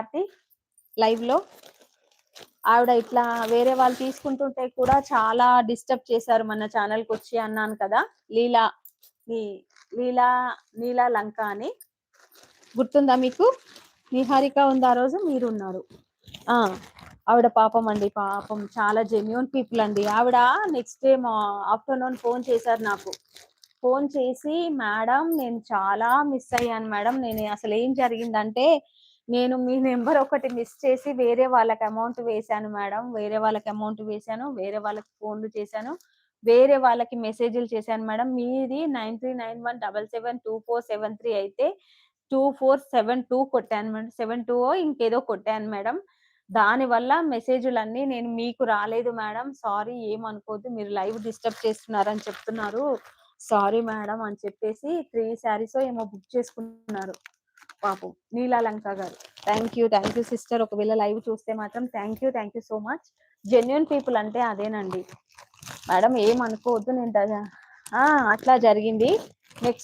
Karthi live లో ఆవిడ ఇట్లా వేరే వాళ్ళు తీసుకుంటుంటే కూడా చాలా డిస్టర్బ్ చేశారు మన ఛానల్ కి వచ్చి అన్నాను కదా. లీలా లీలా నీలా లంక అని గుర్తుందా మీకు? నిహారిక ఉంది ఆ రోజు, మీరు ఉన్నారు. ఆవిడ పాపం అండి, పాపం చాలా జెన్యూన్ పీపుల్ అండి. ఆవిడ నెక్స్ట్ డే ఆఫ్టర్నూన్ ఫోన్ చేశారు నాకు. ఫోన్ చేసి, మేడం నేను చాలా మిస్ అయ్యాను మేడం, నేను అసలు ఏం జరిగిందంటే నేను మీ నెంబర్ ఒకటి మిస్ చేసి వేరే వాళ్ళకి అమౌంట్ వేశాను మేడం, వేరే వాళ్ళకి అమౌంట్ వేశాను, వేరే వాళ్ళకి ఫోన్లు చేశాను, వేరే వాళ్ళకి మెసేజ్లు చేశాను మేడం. మీది 9391772473 అయితే 2472 కొట్టాను మేడం, 72 ఇంకేదో కొట్టాను మేడం. దానివల్ల మెసేజ్లన్నీ నేను మీకు రాలేదు మేడం, సారీ ఏమనుకోద్దు, మీరు లైవ్ డిస్టర్బ్ చేస్తున్నారని చెప్తున్నారు, సారీ మేడం అని చెప్పేసి 3 శారీస్ ఏమో బుక్ చేసుకున్నారు పాపం నీలాలంక గారు. Thank you sister. ఒకవేళ లైవ్ చూస్తే మాత్రం thank you so much. Genuine people అంటే అదేనండి మేడం, ఏమనుకోవద్దు. నేను అట్లా జరిగింది. నెక్స్ట్